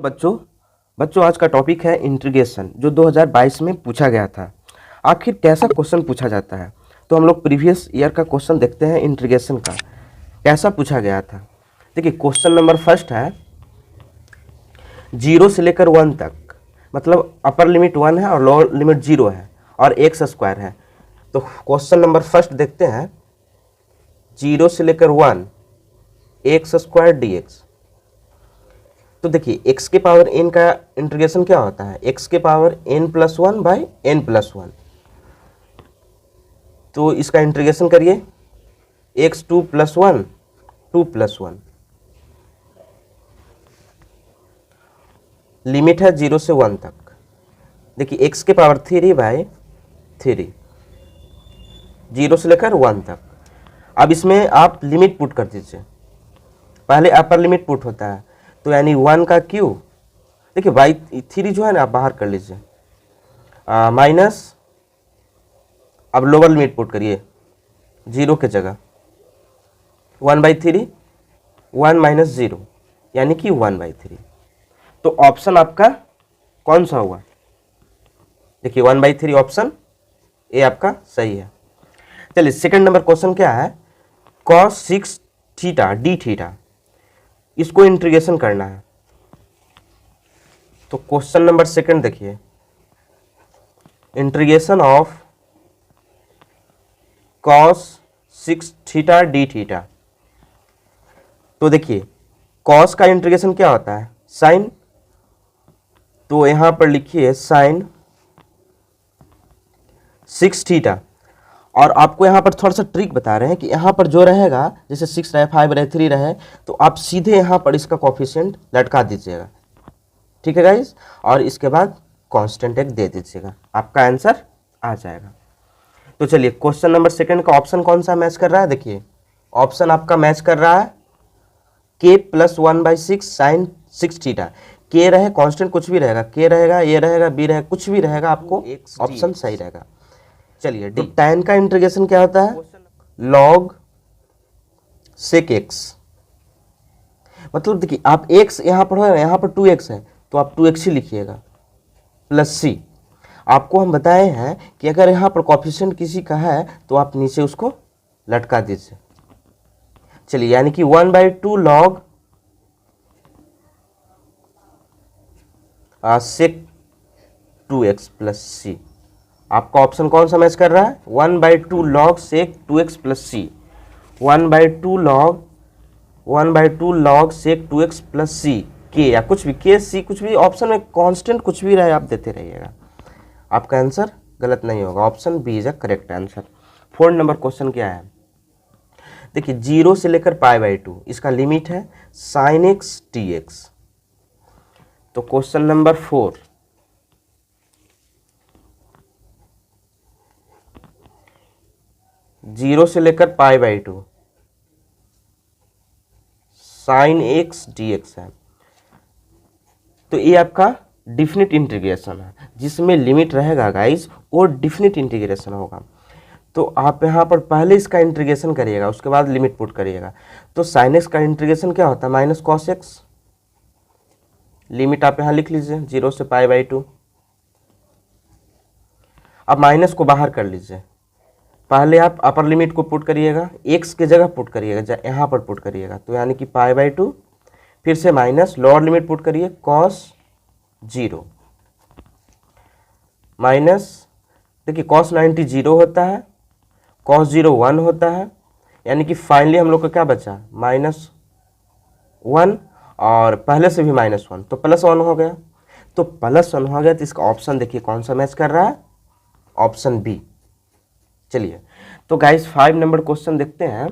बच्चों बच्चों आज का टॉपिक है इंटीग्रेशन, जो 2022 में पूछा गया था। आखिर कैसा क्वेश्चन पूछा जाता है, तो हम लोग प्रीवियस ईयर का क्वेश्चन देखते हैं इंटीग्रेशन का कैसा पूछा गया था। देखिए क्वेश्चन नंबर फर्स्ट है 0 से लेकर 1 तक, मतलब अपर लिमिट 1 है और लोअर लिमिट 0 है और एक्स स्क्वायर है। तो क्वेश्चन नंबर फर्स्ट देखते हैं 0 से लेकर 1 एक्स स्क्वायर डी एक्स। तो देखिए x के पावर n का इंटीग्रेशन क्या होता है, x के पावर n+1 बाई n+1। तो इसका इंटीग्रेशन करिए x2 + 1 2 + 1, लिमिट है 0 से 1 तक। देखिए x के पावर 3 बाई 3, 0 से लेकर 1 तक। अब इसमें आप लिमिट पुट कर दीजिए, पहले अपर लिमिट पुट होता है, तो यानी 1 का क्यूब। देखिए बाई 3 जो है ना आप बाहर कर लीजिए, माइनस, अब लोअर लिमिट पुट करिए 0 के जगह 1/3, 1 - 0 यानी कि 1/3। तो ऑप्शन आपका कौन सा हुआ? देखिए 1/3 ऑप्शन ए आपका सही है। चलिए सेकंड नंबर क्वेश्चन क्या है, cos 6 थीटा डी थीटा, इसको इंटीग्रेशन करना है। तो क्वेश्चन नंबर सेकंड देखिए, integration of cos 6 theta D theta. तो देखिए cos का इंटीग्रेशन क्या होता है, साइन। तो यहां पर लिखिए साइन 6 थीटा। और आपको यहाँ पर थोड़ा सा ट्रिक बता रहे हैं कि यहाँ पर जो रहेगा, जैसे 6 रहे, 5 रहे, 3 रहे, तो आप सीधे यहाँ पर इसका कोफिशिएंट लटका दीजिएगा, ठीक है गाइस, और इसके बाद कांस्टेंट एक दे दीजिएगा, आपका आंसर आ जाएगा। तो चलिए क्वेश्चन नंबर सेकंड का ऑप्शन कौन सा मैच कर रहा है, देखिए ऑप्शन आपका मैच कर रहा है k + 1/6 साइन 6 थीटा। के रहे कांस्टेंट कुछ भी रहेगा, के रहेगा, ए रहेगा, बी रहेगा, कुछ भी रहेगा, आपको ऑप्शन सही रहेगा। चलिए तो tan का इंटीग्रेशन क्या होता है, log sec x। मतलब देखिए आप x यहां पर है, यहां पर 2x है, तो आप 2x ही लिखिएगा प्लस c। आपको हम बताए हैं कि अगर यहां पर कोफिशिएंट किसी का है तो आप नीचे उसको लटका दीजिए। चलिए यानी कि 1/2 log sec 2x plus c। आपका ऑप्शन कौन सा मैच कर रहा है, 1/2 log sec 2x plus c, 1/2 log sec 2x plus c, के या कुछ भी, के सी कुछ भी, ऑप्शन में कांस्टेंट कुछ भी रहे आप देते रहिएगा, आपका आंसर गलत नहीं होगा। Option B is a correct answer. Fourth number question क्या है, देखिए 0 से लेकर π/2, इसका लिमिट है sin x dx। तो क्वेश्चन नंबर 4, जीरो से लेकर π/2 साइन x dx है। तो ये आपका डिफिनिट इंटीग्रेशन है, जिसमें लिमिट रहेगा गाइस वो डिफिनिट इंटीग्रेशन होगा। तो आप यहाँ पर पहले इसका इंटीग्रेशन करिएगा, उसके बाद लिमिट पुट करिएगा। तो साइन x का इंटीग्रेशन क्या होता है, माइनस cos x। लिमिट आप यहाँ लिख लीजिए 0 से π/2। अब माइनस को बाहर कर लीजिए, पहले आप अपर लिमिट को पुट करिएगा, x के जगह पुट करिएगा, यहाँ पर पुट करिएगा, तो यानी कि π/2, फिर से माइनस, लोअर लिमिट पुट करिए cos 0 माइनस, देखिए cos 90 0 होता है, cos 0 1 होता है, यानी कि फाइनली हम लोग को क्या बचा, -1, और पहले से भी -1, तो +1 हो गया। तो +1 हो गया, तो इसका ऑप्शन देखिए कौन सा मैच कर रहा है, ऑप्शन बी। चलिए तो गाइस 5 नंबर क्वेश्चन देखते हैं।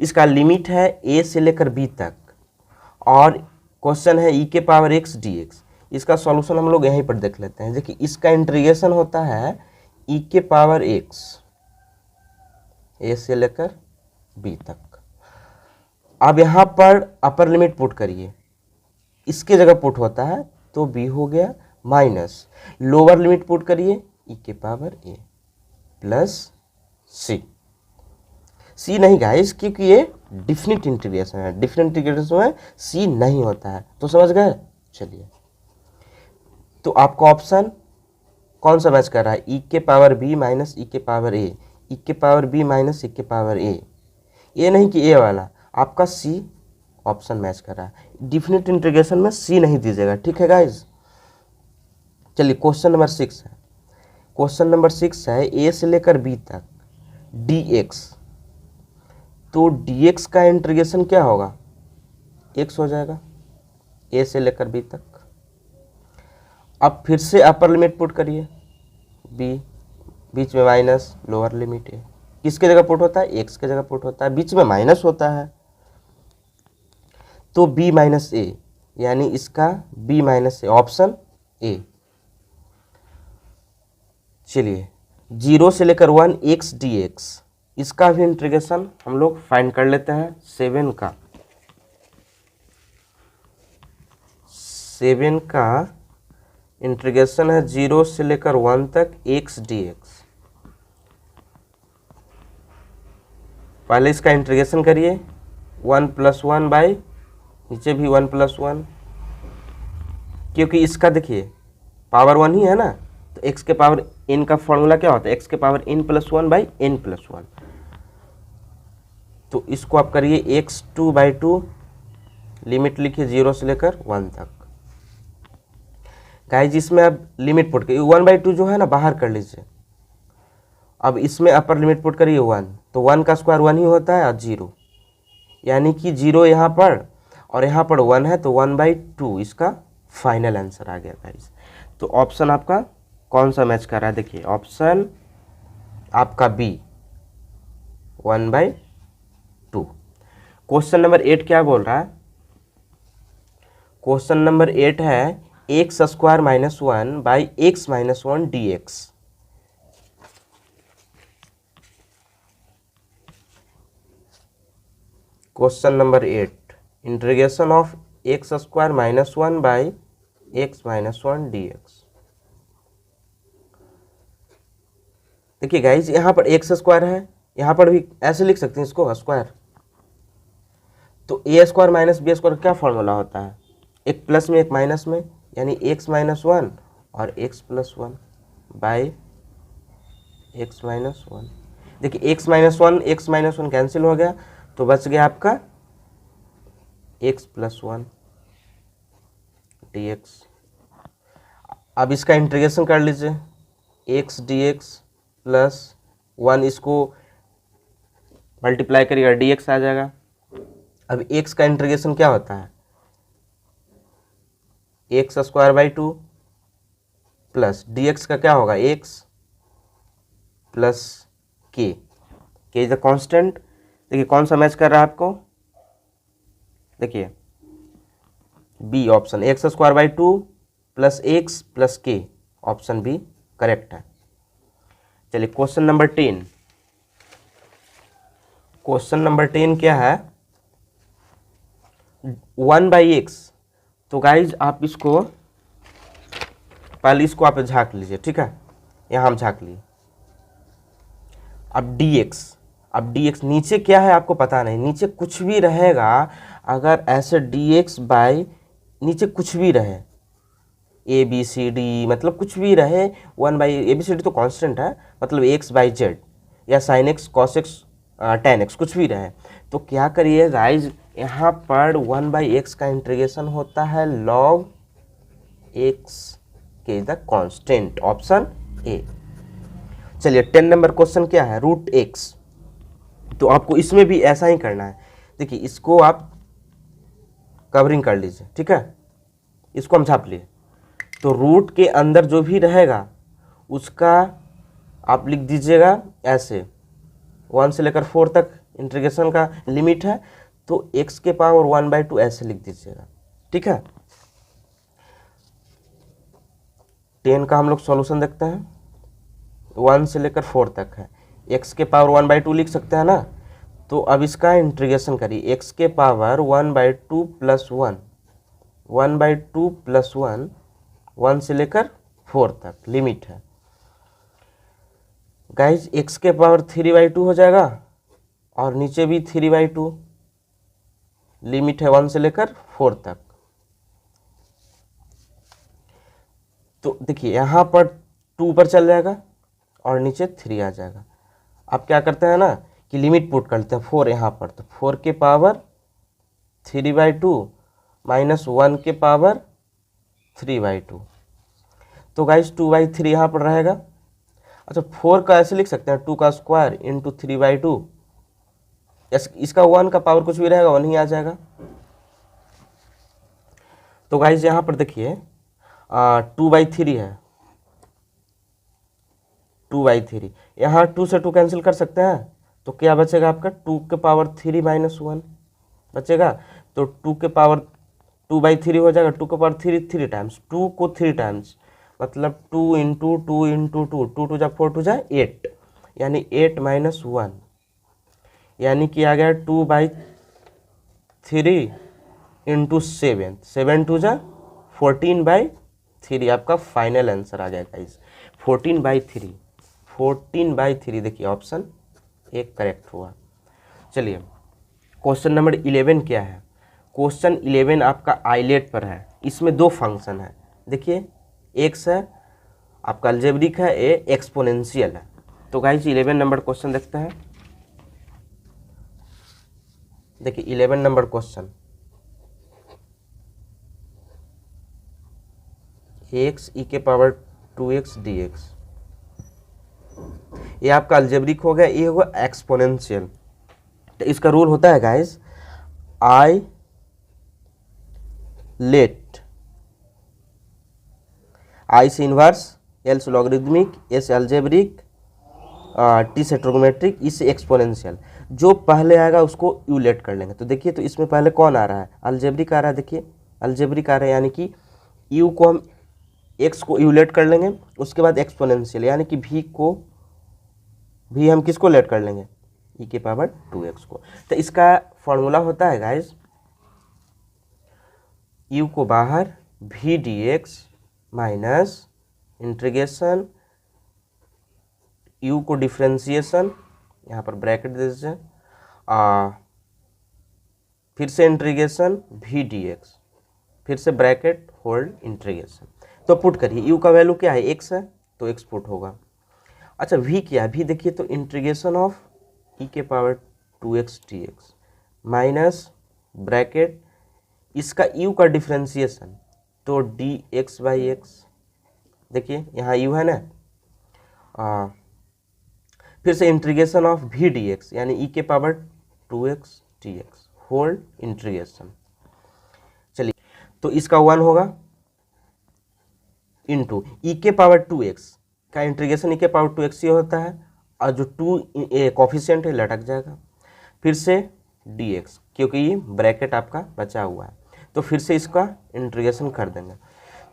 इसका लिमिट है a से लेकर b तक, और क्वेश्चन है e के पावर x dx। इसका सॉल्यूशन हम लोग यहीं पर देख लेते हैं। देखिए इसका इंटीग्रेशन होता है e के पावर x, a से लेकर b तक। अब यहाँ पर अपर लिमिट पुट करिए, इसके जगह पुट होता है तो b हो गया, माइनस लोअर लिमिट पुट करिए e के पावर a प्लस c। नहीं गाइस, क्योंकि ये डिफिनिट इंटीग्रेशन है, डिफिनिट इंटीग्रेशन में सी नहीं होता है, तो समझ गए। चलिए, तो आपका ऑप्शन कौन सा मैच कर रहा है, ई के पावर बी माइनस ई के पावर ए, ई के पावर बी माइनस ई के पावर ए, ये नहीं कि ए वाला, आपका सी ऑप्शन मैच कर रहा है। डिफिनिट इंटीग्रेशन में सी नहीं दीजिएगा, ठीक है गाइज। चलिए क्वेश्चन नंबर 6 है, क्वेश्चन नंबर 6 है ए से लेकर बी तक डी एक्स, तो डी एक्स का इंटीग्रेशन क्या होगा, एक्स हो जाएगा ए से लेकर बी तक। अब फिर से अपर लिमिट पुट करिए, बी बीच में माइनस, लोअर लिमिट ए, किसके जगह पुट होता है, एक्स के जगह पुट होता है, बीच में माइनस होता है, तो बी माइनस ए, यानी इसका B minus A, option A. चलिए 0 से लेकर 1 एक्स डी एक्स, इसका भी इंटीग्रेशन हम लोग फाइंड कर लेते हैं। 7 का इंटीग्रेशन है 0 से लेकर 1 तक एक्स डी एक्स। पहले इसका इंटीग्रेशन करिए, 1 + 1 बाई, नीचे भी 1 + 1, क्योंकि इसका देखिए पावर 1 ही है ना, तो x के पावर n का फॉर्मूला क्या होता है, x के पावर n + 1 बाई n + 1। तो इसको आप करिए x2/2, लिमिट लिखिए 0 से लेकर 1 तक। गाइस इसमें अब लिमिट पुट करिए, 1/2 जो है ना बाहर कर लीजिए, अब इसमें अपर लिमिट पुट करिए 1, तो 1 का स्क्वायर 1 ही होता है और 0, यानी कि 0 यहाँ पर और यहाँ पर 1 है, तो 1/2 इसका फाइनल आंसर आ गया गाइस। तो ऑप्शन आपका कौन सा मैच कर रहा है, देखिए ऑप्शन आपका बी 1/2। क्वेश्चन नंबर 8 क्या बोल रहा है, क्वेश्चन नंबर 8 है x square minus 1 by x minus 1 D x. Question number 8, integration of x square minus 1 by x minus 1 D x. देखिए गाइज यहाँ पर एक्स स्क्वायर है, यहाँ पर भी ऐसे लिख सकते हैं इसको स्क्वायर, तो ए स्क्वायर माइनस बी स्क्वायर क्या फॉर्मूला होता है, एक प्लस में एक माइनस में, यानी एक्स माइनस 1 और एक्स + 1 बाई एक्स माइनस 1। देखिए एक्स माइनस 1 कैंसिल हो गया, तो बच गया आपका एक्स + 1 डी एक्स। अब इसका इंटीग्रेशन कर लीजिए, एक्स डी एक्स + 1, इसको मल्टीप्लाई करिएगा डी एक्स आ जाएगा। अब एक्स का इंटीग्रेशन क्या होता है, x²/2 प्लस डी एक्स का क्या होगा, x + k, k is the constant. देखिए कौन सा मैच कर रहा है आपको, देखिए B option, x²/2 + x + k, option B correct है। चलिए क्वेश्चन नंबर 10, क्वेश्चन नंबर 10 क्या है, 1/x। तो गाइज आप इसको पहले इसको आप झाँक लीजिए, ठीक है, यहाँ हम झाँक लिए। अब dx नीचे क्या है आपको पता नहीं, नीचे कुछ भी रहेगा, अगर ऐसे dx बाई नीचे कुछ भी रहे, ए बी सी डी मतलब कुछ भी रहे, 1/ABCD तो कांस्टेंट है, मतलब x/z या sin x cos x tan x कुछ भी रहे, तो क्या करिए गाइज यहाँ पर 1/x का इंटीग्रेशन होता है log x के is the constant, option A. चलिए 10 नंबर क्वेश्चन क्या है, √x। तो आपको इसमें भी ऐसा ही करना है, देखिए इसको आप कवरिंग कर लीजिए, ठीक है, इसको हम छाप लिए, तो रूट के अंदर जो भी रहेगा उसका आप लिख दीजिएगा ऐसे, 1 से लेकर 4 तक इंटीग्रेशन का लिमिट है, तो x के पावर 1/2 ऐसे लिख दीजिएगा, ठीक है। 10 का हम लोग सॉल्यूशन देखते हैं, 1 से लेकर 4 तक है, x के पावर 1/2 लिख सकते हैं ना, तो अब इसका इंटीग्रेशन करिए, x के पावर 1/2 + 1, 1/2 + 1, 1 से लेकर 4 तक लिमिट है। गाइज x के पावर 3/2 हो जाएगा और नीचे भी 3/2, लिमिट है 1 से लेकर 4 तक। तो देखिए यहाँ पर 2 पर चल जाएगा और नीचे 3 आ जाएगा। अब क्या करते हैं ना कि लिमिट पुट करते हैं 4 यहाँ पर, तो 4 के पावर 3/2 माइनस 1 के पावर 3/2। तो गाइस 2/3 यहाँ पर रहेगा। अच्छा 4 का ऐसे लिख सकते हैं 2 का स्क्वायर इंटू 3/2, इसका 1 का पावर कुछ भी रहेगा 1 ही आ जाएगा। तो गाइस यहाँ पर देखिए 2/3 है, 2/3 यहाँ 2 से 2 कैंसिल कर सकते हैं, तो क्या बचेगा आपका 2 के पावर 3 माइनस 1 बचेगा। तो 2 के पावर 2/3 हो जाएगा, 2 के पावर 3 टाइम्स, 2 को 3 टाइम्स मतलब 2 इंटू 2 इंटू 2, 2 टू जा 4 टू जा 8, यानी 8 माइनस 1, यानी कि आ गया 2/3 इंटू 7, 7 टू जा 14/3, आपका फाइनल आंसर आ गया गाइस 14/3, 14/3। देखिए ऑप्शन एक करेक्ट हुआ। चलिए क्वेश्चन नंबर 11 क्या है। क्वेश्चन 11 आपका आइलेट पर है। इसमें दो फंक्शन है, देखिए एक्स है आपका अलजेब्रिक है, ए एक्सपोनेंशियल है। तो गाइस 11 नंबर क्वेश्चन देखते हैं। देखिए 11 नंबर क्वेश्चन, एक्स ई के पावर 2x dx, ये आपका अलजेब्रिक हो गया, ये होगा एक्सपोनेंशियल। तो इसका रूल होता है गाइस आई लेट, आई से इनवर्स, एल से लॉगरिदमिक, ए से अलजेब्रिक, टी से ट्रिग्नोमेट्रिक, ई से एक्सपोनेंशियल। जो पहले आएगा उसको यू लेट कर लेंगे। तो देखिए तो इसमें पहले कौन आ रहा है, अलजेब्रिक आ रहा है। देखिए अलजेब्रिक आ रहा है यानी कि यू को हम एक्स को यू लेट कर लेंगे, उसके बाद एक्सपोनेंशियल यानी कि भी हम किसको लेट कर लेंगे, ई के पावर 2x को। तो इसका फॉर्मूला होता है गाइस यू को बाहर भी D x minus integration you को डिफ्रेंसिएशन, यहाँ पर ब्रैकेट दे दीजिए, फिर से इंटीग्रेशन भी डी एक्स, फिर से ब्रैकेट होल्ड इंटीग्रेशन। तो पुट करिए यू का वैल्यू क्या है एक्स है, तो एक्स पुट होगा। अच्छा v क्या है, v देखिए तो इंटीग्रेशन ऑफ ई के power 2x dx minus bracket इसका u का डिफ्रेंसिएशन, तो dx/x, देखिए यहाँ u है ना, फिर से इंटीग्रेशन ऑफ v dx यानी ई के power 2x dx hold integration. चलिए तो इसका 1 होगा इंटू ई के पावर 2x का इंटीग्रेशन ई के पावर 2x ही होता है, और जो 2 कॉफिशिएंट है लटक जाएगा, फिर से dx क्योंकि ये ब्रैकेट आपका बचा हुआ है, तो फिर से इसका इंटीग्रेशन कर देंगे।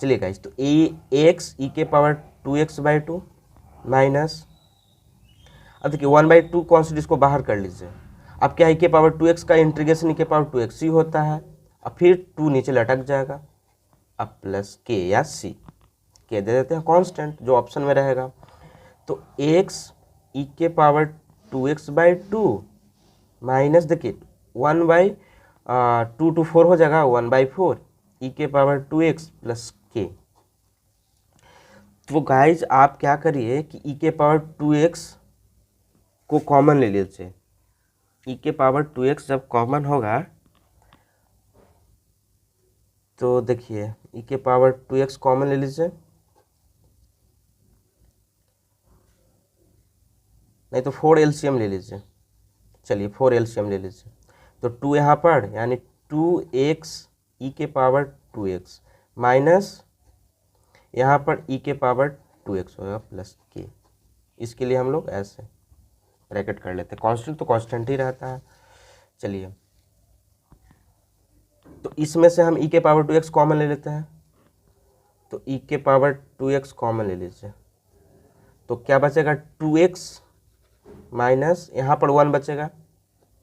चलिए गाइस तो एक्स ई के पावर 2x/2 माइनस, अब देखिए 1/2 कॉन्स्टेंट इसको बाहर कर लीजिए। अब क्या ई के पावर 2x का इंटीग्रेशन ई के पावर 2x ही होता है, अब फिर 2 नीचे लटक जाएगा, अब प्लस के या सी के दे देते हैं कांस्टेंट जो ऑप्शन में रहेगा। तो x ई के पावर 2x/2 माइनस देखिए 1/2 to 4 हो जाएगा 1/4 ई के पावर 2x प्लस के। तो गाइज आप क्या करिए कि ई के पावर 2x को कॉमन ले लीजिए। ई के पावर 2x जब कॉमन होगा तो देखिए ई के पावर 2x कॉमन ले लीजिए, नहीं तो 4 एलसीएम ले लीजिए। चलिए 4 एलसीएम ले लीजिए, तो 2 यहाँ पर यानी 2x ई के पावर 2x माइनस यहाँ पर ई के पावर 2x होगा प्लस के। इसके लिए हम लोग ऐसे ब्रैकेट कर लेते हैं, कांस्टेंट तो कांस्टेंट ही रहता है। चलिए तो इसमें से हम ई के पावर 2x कॉमन ले लेते हैं, तो ई के पावर 2x कॉमन ले लीजिए, तो क्या बचेगा 2x माइनस यहाँ पर 1 बचेगा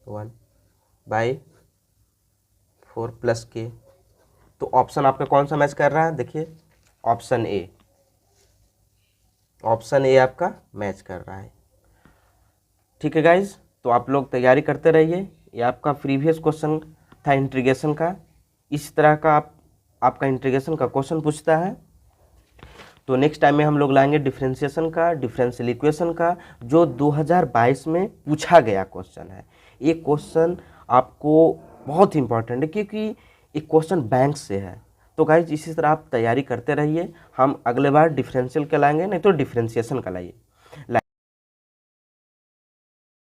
1/4 प्लस के। तो ऑप्शन आपका कौन सा मैच कर रहा है, देखिए ऑप्शन ए, ऑप्शन ए आपका मैच कर रहा है। ठीक है गाइज, तो आप लोग तैयारी करते रहिए। ये आपका प्रीवियस क्वेश्चन था इंटीग्रेशन का, इस तरह का आपका इंटीग्रेशन का क्वेश्चन पूछता है। तो नेक्स्ट टाइम में हम लोग लाएंगे डिफरेंशिएशन का, डिफरेंशियल इक्वेशन का, जो 2022 में पूछा गया क्वेश्चन है। ये क्वेश्चन आपको बहुत इंपॉर्टेंट है क्योंकि एक क्वेश्चन बैंक से है। तो गाइज इसी तरह आप तैयारी करते रहिए। हम अगले बार डिफरेंशियल का लाएंगे, नहीं तो डिफरेंशिएशन का लाइए।